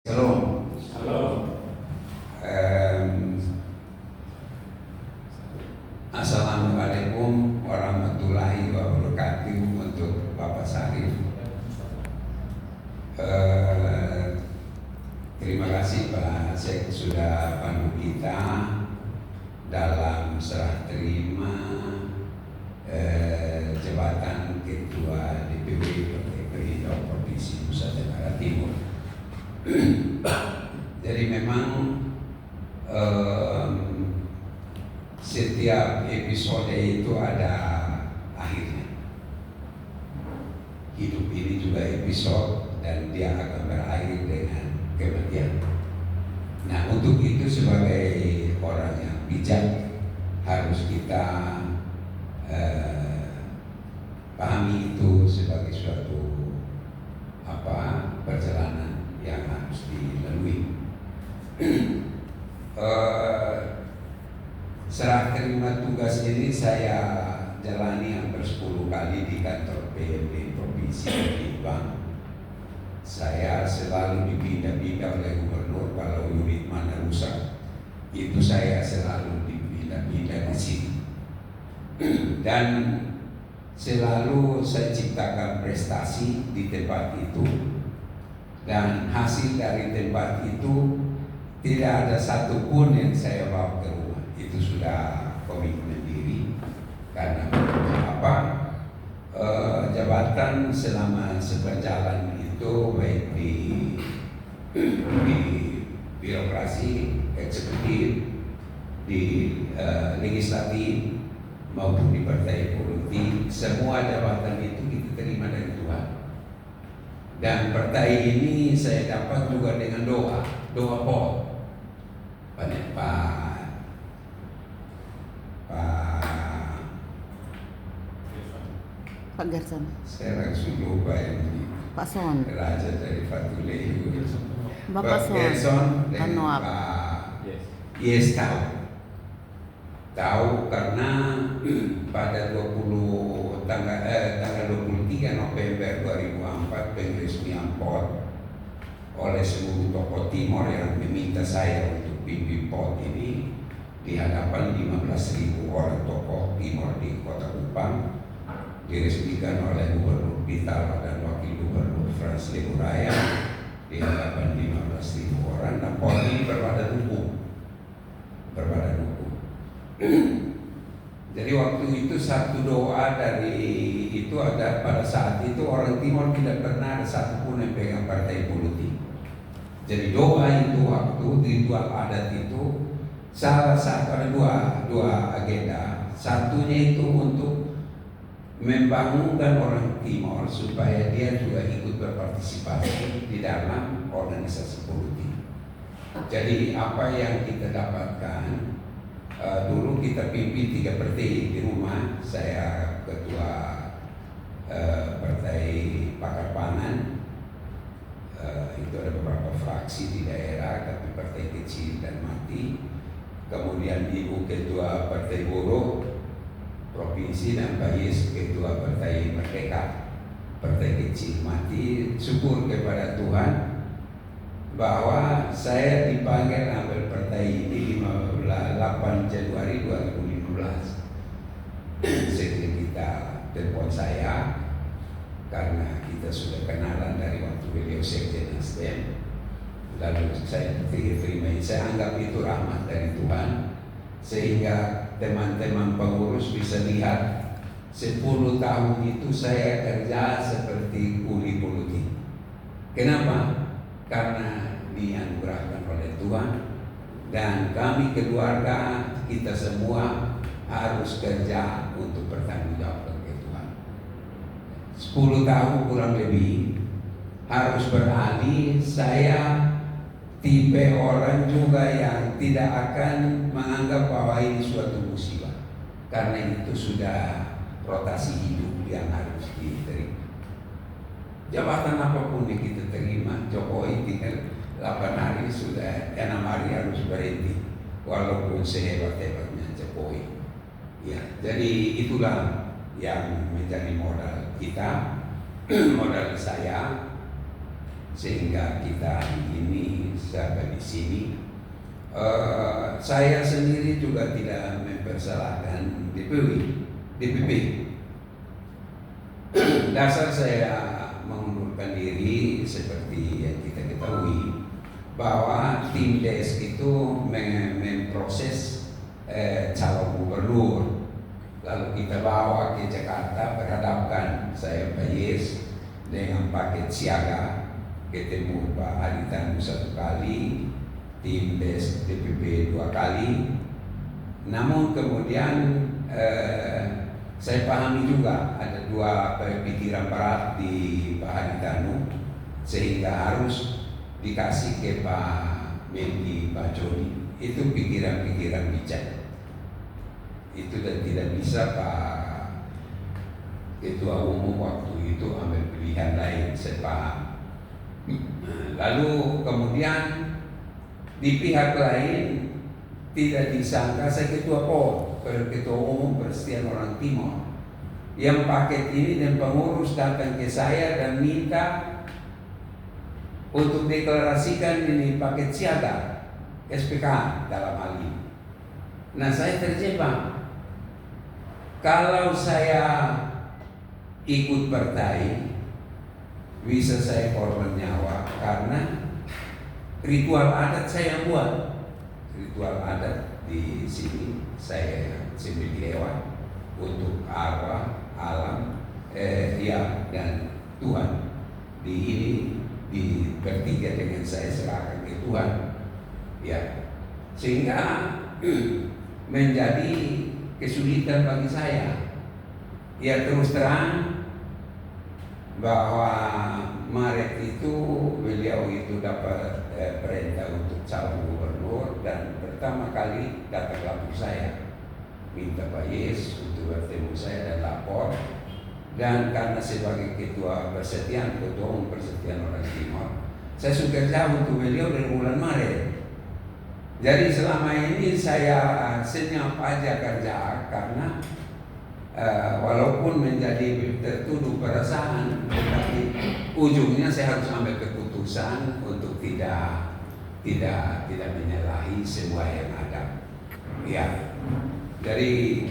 Halo. Halo. Assalamualaikum warahmatullahi wabarakatuh untuk Bapak Sarif. Terima kasih Pak Sek sudah pandu kita dalam serah terima jabatan Ketua DPW Partai Perindo Provinsi Nusa Tenggara Timur. Jadi memang setiap episode itu ada akhirnya. Hidup ini juga episode dan dia akan berakhir dengan kematian. Nah, untuk itu sebagai orang yang bijak harus kita pahami itu sebagai suatu perjalanan yang harus dilalui. Serah terima tugas ini saya jalani hampir 10 kali di kantor PMD Provinsi Bang. Saya selalu dipindah-pindah oleh gubernur. Kalau unit mana rusak, itu saya selalu dipindah-pindah di sini. Dan selalu saya ciptakan prestasi di tempat itu. Dan hasil dari tempat itu tidak ada satupun yang saya bawa ke rumah. Itu sudah komitmen diri. Karena jabatan selama seberjalan itu baik di birokrasi, eksekutif, di legislatif maupun di partai politik, semua jabatan itu kita terima dari Tuhan. Dan partai ini saya dapat juga dengan doa Pak Gerson. Saya langsung lupa yang ini. Pak Son. Raja dari Fatuleu. Bapak Son. Gerson dan Anuap. Pak Yes tahu karena pada tanggal 23 November 2004 pengeresmian POT oleh seluruh tokoh Timor yang meminta saya untuk pimpin POT ini di hadapan 15.000 orang tokoh Timor di Kota Kupang, diresmikan oleh Gubernur Pitalo dan Wakil Gubernur Frans Leburaya di hadapan 15.000 orang. Dan POT ini berbadan hukum. Jadi waktu itu satu doa dari itu ada, pada saat itu orang Timor tidak pernah ada satupun yang pegang partai politik. Jadi doa itu waktu ritual adat itu salah satu ada dua agenda. Satunya itu untuk membangunkan orang Timor supaya dia juga ikut berpartisipasi di dalam organisasi politik. Jadi apa yang kita dapatkan, dulu kita pimpin 3 partai di rumah. Saya ketua partai Pakar Pangan. Itu ada beberapa fraksi di daerah, tapi partai kecil dan mati. Kemudian ibu ketua partai buruh provinsi dan Pak Yes ketua partai Merdeka, partai kecil mati. Syukur kepada Tuhan bahwa saya dipanggil ambil partai ini 8 Januari 2015. Sekali kita telepon saya karena kita sudah kenalan dari waktu beliau sekjen Nasdem. Lalu saya terima, saya anggap itu rahmat dari Tuhan, sehingga teman-teman pengurus bisa lihat 10 tahun itu saya kerja seperti kuli politik. Kenapa? Karena dianugerahkan oleh Tuhan, dan kami keluarga kita semua harus kerja untuk bertanggung jawab kepada Tuhan. 10 tahun kurang lebih harus beralih. Saya tipe orang juga yang tidak akan menganggap bahwa ini suatu musibah, karena itu sudah rotasi hidup yang harus diterima. Jabatan apapun yang kita terima, Jokowi tinggal 8 hari sudah, 6 hari harus berhenti, walaupun sehebat-hebatnya Jokowi. Ya, jadi itulah yang menjadi modal kita, modal saya, sehingga kita hari ini sini. Saya sendiri juga tidak mempersalahkan DPP. Dasar saya mengundurkan diri seperti yang kita ketahui bahwa tim DS itu memproses calon gubernur, lalu kita bawa ke Jakarta, berhadapkan saya Pak Yes dengan paket siaga, ketemu Pak Haritanu 1 kali, tim DS DPP 2 kali. Namun kemudian saya pahami juga ada 2 pikiran berat di Pak Haritanu, sehingga harus dikasih ke Pak Mendy, Pak Joni. Itu pikiran-pikiran bijak. Itu dan tidak bisa Pak Ketua Umum waktu itu ambil pilihan lain, saya paham. Lalu kemudian di pihak lain tidak disangka saya Ketua PON, Ketua Umum Persatuan Orang Timor, yang paket ini dan pengurus datang ke saya dan minta untuk deklarasikan ini paket siaga SPK dalam hal ini. Nah, saya terjebak. Kalau saya ikut partai, bisa saya korban nyawa karena ritual adat saya buat. Ritual adat di sini saya sembelih hewan untuk arwah, alam, dan Tuhan. Di ini di bertiga dengan saya serahkan ke Tuhan, ya, sehingga menjadi kesulitan bagi saya. Ya, terus terang bahwa Maret itu beliau itu dapat perintah untuk calon gubernur, dan pertama kali datang lapor saya, minta Pak Yes untuk bertemu saya dan lapor. Dan karena sebagai ketua Umum Persatuan Orang Timor, saya sudah jauh untuk beliau dari bulan Maret. Jadi selama ini saya senyap aja kerja, karena walaupun menjadi tertuduh perasaan, tetapi ujungnya saya harus ambil keputusan untuk tidak menyalahi semua yang ada. Ya, dari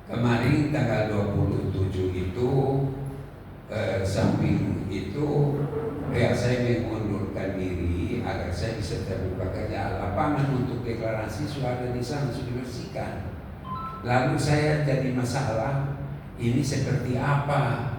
kemarin tanggal 27 itu samping itu ya saya mengundurkan diri agar saya bisa terbuka kerja. Lapangan untuk deklarasi sudah di sana, sudah dibersihkan. Lalu saya jadi masalah, ini seperti apa?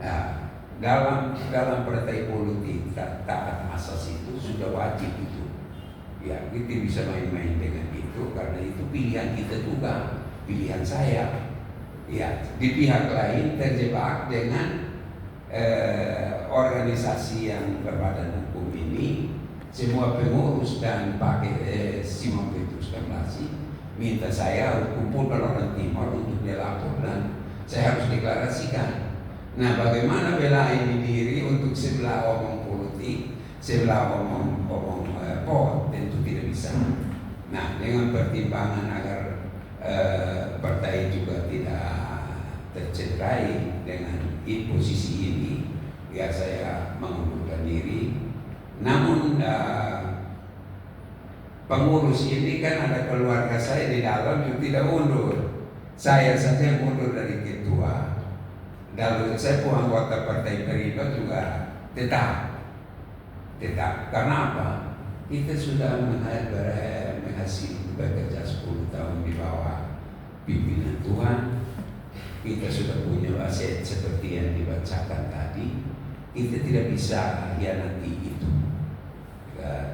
Nah, dalam partai politik taat asas itu sudah wajib itu. Ya, kita bisa main-main dengan itu karena itu pilihan kita juga, pilihan saya. Ya, di pihak lain terjebak dengan organisasi yang berbadan hukum ini, semua pengurus dan pakai Simon Petrus Kamlasi minta saya kumpul orang Timor untuk dilapor dan saya harus deklarasikan. Nah, bagaimana bela ini diri untuk sebelah omong politik, sebelah omong PON, tentu tidak bisa. Nah, dengan pertimbangan agar partai juga tidak tercederai dengan posisi ini, ya saya mengundurkan diri. Namun pengurus ini kan ada keluarga saya di dalam yang tidak mundur. Saya saja yang mundur dari ketua. Dan saya pun anggota Partai Perindo juga tetap. Karena apa? Kita sudah menghasilkan bekerja 10 tahun di bawah pimpinan Tuhan. Kita sudah punya aset seperti yang dibacakan tadi. Kita tidak bisa hianati itu.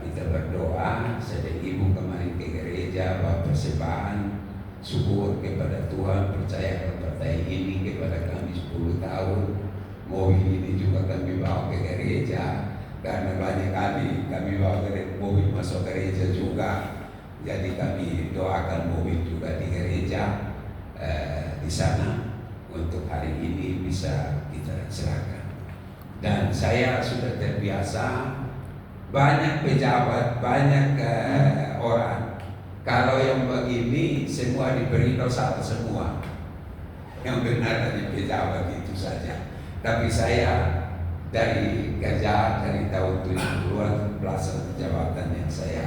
Kita berdoa, saya dan ibu kemarin ke gereja, bawa persembahan syukur kepada Tuhan, percaya partai ini kepada kami 10 tahun. Mobil ini juga kami bawa ke gereja karena banyak kali kami bawa mobil masuk gereja juga. Jadi kami doakan mobil juga di gereja di sana untuk hari ini bisa kita serahkan. Dan saya sudah terbiasa, banyak pejabat, banyak orang. Kalau yang begini semua diberi dosa semua. Yang benar dari pejabat itu saja. Tapi saya dari kerja dari tahun 70-an pelaksana jabatan yang saya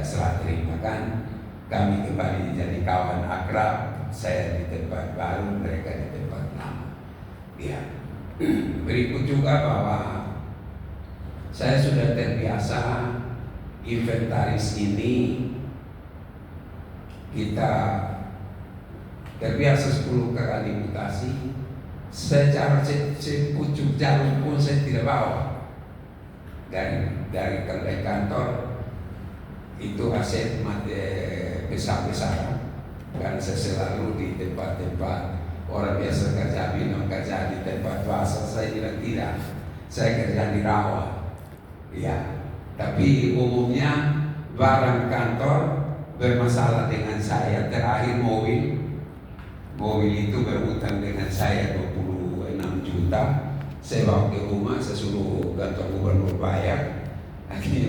serah terimakan. Kami kembali jadi kawan akrab, saya di tempat baru, mereka di tempat lama. Ya. Berikut juga bahwa saya sudah terbiasa inventaris ini, kita terbiasa 10 kali mutasi. Secara sepucuk jarum pun saya tidak bawa dari kantor itu aset besar-besaran, karena saya selalu di tempat-tempat orang biasa kerja bilang kerja di tempat pasar, saya bilang tidak, saya kerja di rawa. Ya, tapi umumnya barang kantor bermasalah dengan saya. Terakhir mobil itu berhutang dengan saya 26 juta. Saya bawa ke rumah, saya suruh kantor gubernur bayar. Akhirnya